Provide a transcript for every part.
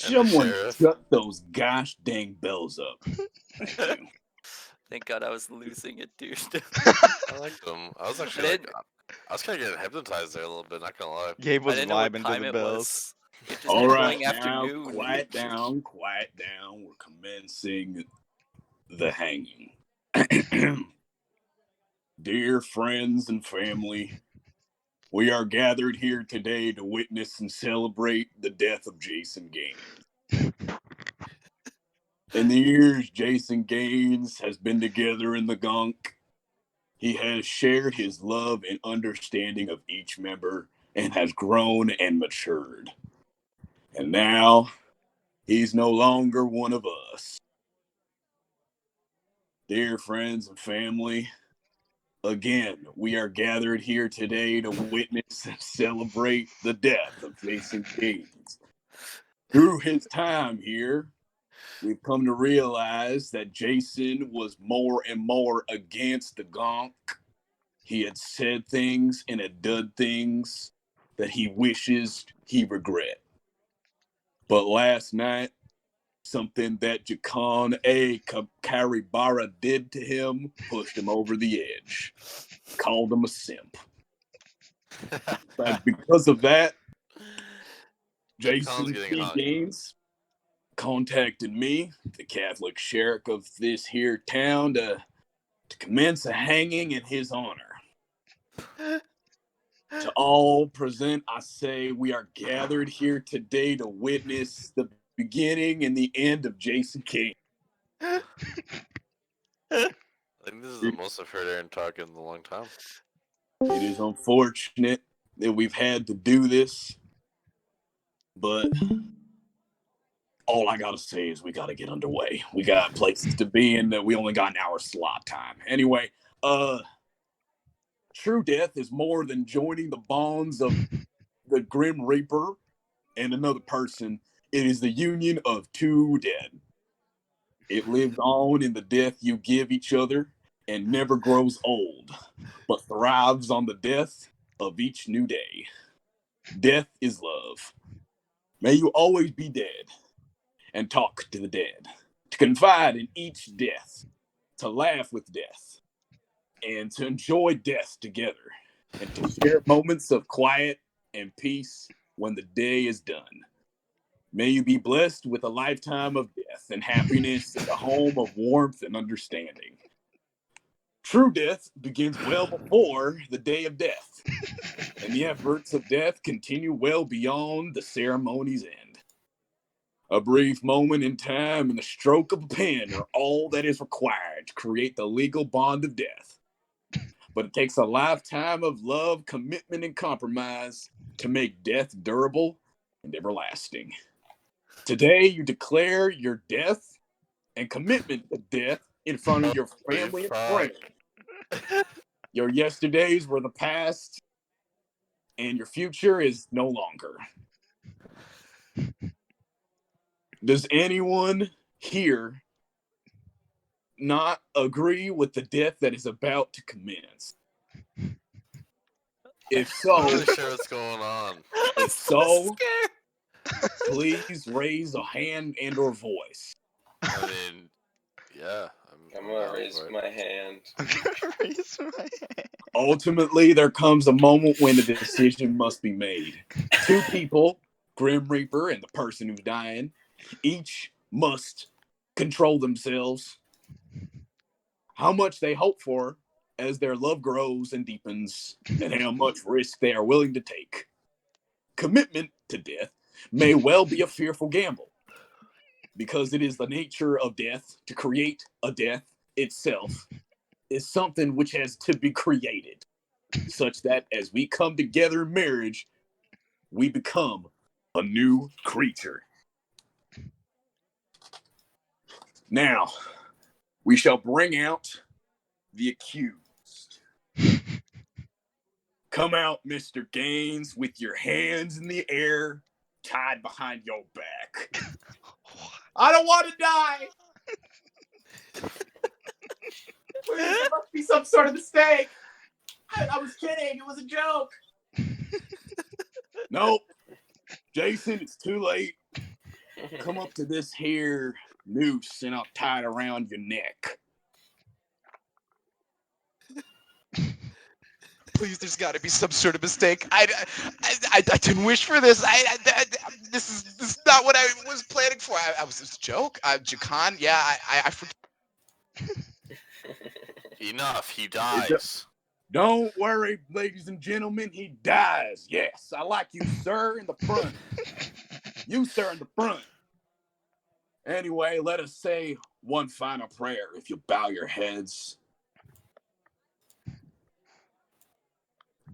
And the Someone sheriff. shut those gosh dang bells up. Thank you. Thank God I was losing it, dude. I liked them. I was I actually didn't, I was kind of getting hypnotized there a little bit. Not gonna lie. Gabe I was didn't know what vibing to time the it bells. was. It just All kept right, going now afternoon. quiet down, quiet down. We're commencing the hanging. Dear friends and family, we are gathered here today to witness and celebrate the death of Jason Gaines. In the years Jason Gaines has been together in the gunk, he has shared his love and understanding of each member and has grown and matured. And now he's no longer one of us. Dear friends and family, again, we are gathered here today to witness and celebrate the death of Jason Gaines. Through his time here, we've come to realize that Jason was more and more against the gonk. He had said things and had done things that he wishes he regret. But last night, something that Jacon A. Karibara did to him pushed him over the edge. Called him a simp. And because of that, Jason getting P. hung. Gaines contacted me, the Catholic sheriff of this here town, to commence a hanging in his honor. To all present, I say we are gathered here today to witness the beginning and the end of Jason King. I think this is the most I've heard Aaron talk in a long time. It is unfortunate that we've had to do this, but all I gotta say is we gotta get underway. We got places to be in that we only got an hour slot time. Anyway, true death is more than joining the bonds of the Grim Reaper and another person. It is the union of two dead. It lives on in the death you give each other and never grows old, but thrives on the death of each new day. Death is love. May you always be dead and talk to the dead, to confide in each death, to laugh with death, and to enjoy death together, and to share moments of quiet and peace when the day is done. May you be blessed with a lifetime of death and happiness in the home of warmth and understanding. True death begins well before the day of death, and the efforts of death continue well beyond the ceremony's end. A brief moment in time and the stroke of a pen are all that is required to create the legal bond of death. But it takes a lifetime of love, commitment, and compromise to make death durable and everlasting. Today, you declare your death and commitment to death in front of your family and friends. Your yesterdays were the past, and your future is no longer. Does anyone here not agree with the death that is about to commence? If I'm so, not sure what's going on. if so, please raise a hand and or voice. I mean, yeah. I'm gonna raise my hand. I'm gonna raise my hand. Ultimately, there comes a moment when a decision must be made. Two people, Grim Reaper and the person who's dying, each must control themselves. How much they hope for as their love grows and deepens, and how much risk they are willing to take. Commitment to death may well be a fearful gamble, because it is the nature of death to create a death itself is something which has to be created, such that as we come together in marriage, we become a new creature. Now, we shall bring out the accused. Come out, Mr. Gaines, with your hands in the air, tied behind your back. I don't want to die. Please, there must be some sort of mistake. I was kidding. It was a joke. Nope. Jason, it's too late. come up to this here noose and I'll tie it around your neck. Please, there's got to be some sort of mistake. I didn't wish for this. This is not what I was planning for. I was just a joke. Jakan, yeah, I forget. Enough. He dies. Don't worry, ladies and gentlemen, he dies. Yes, I like you, sir, in the front. You, sir, in the front. Anyway, let us say one final prayer if you bow your heads.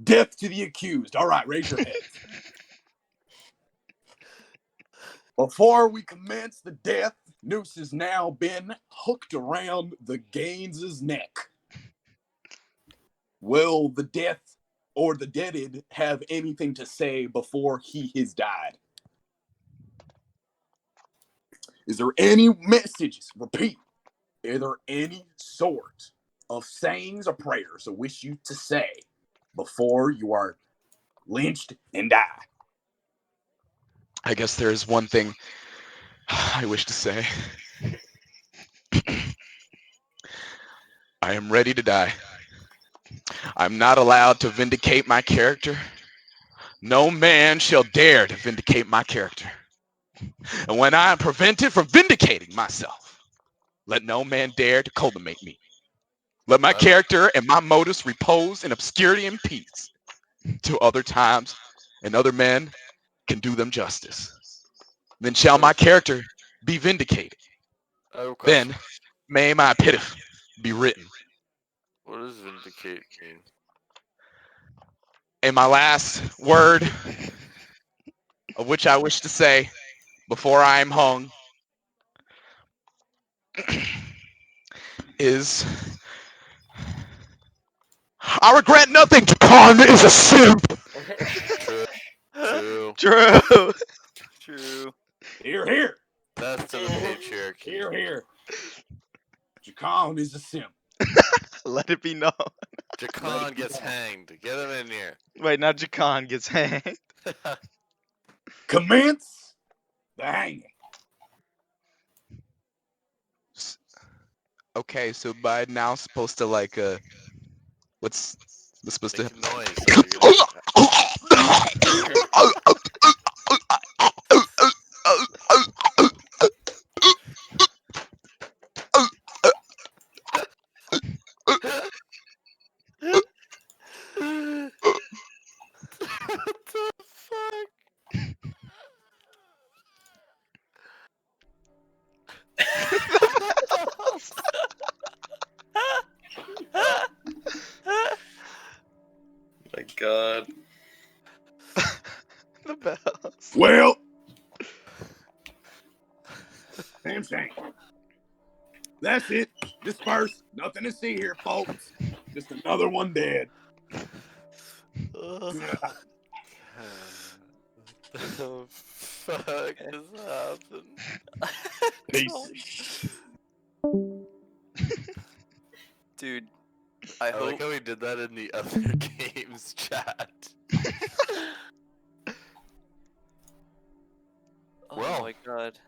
Death to the accused. All right, raise your heads. Before we commence the death, noose has now been hooked around the Gaines's neck. Will the death or the deaded have anything to say before he has died? Is there any messages? Repeat. Are there any sort of sayings or prayers I wish you to say before you are lynched and die? I guess there is one thing I wish to say. I am ready to die. I'm not allowed to vindicate my character. No man shall dare to vindicate my character. And when I am prevented from vindicating myself, let no man dare to cultivate me. Let my character and my motives repose in obscurity and peace till other times and other men can do them justice. Then shall my character be vindicated. I have a question. Then may my epitaph be written. What does vindicate mean? And my last word, of which I wish to say before I am hung, is I regret nothing. Jakan is a simp. True. True. True. Here, here. That's to the patriarchy. Here, here. Jakan is a simp. Let it be known. Jakan gets hanged. Get him in here. Wait, now Jakan gets hanged. Commence the hanging. Okay, so by now supposed to like what's supposed Make to a noise. So what the fuck? My God. the bells. Well, Sam. That's it. Disperse. Nothing to see here, folks. Just another one dead. What the fuck just happened? Piece of shit. Dude, I I hope. like how we did that in the other games chat. Oh Well. my god.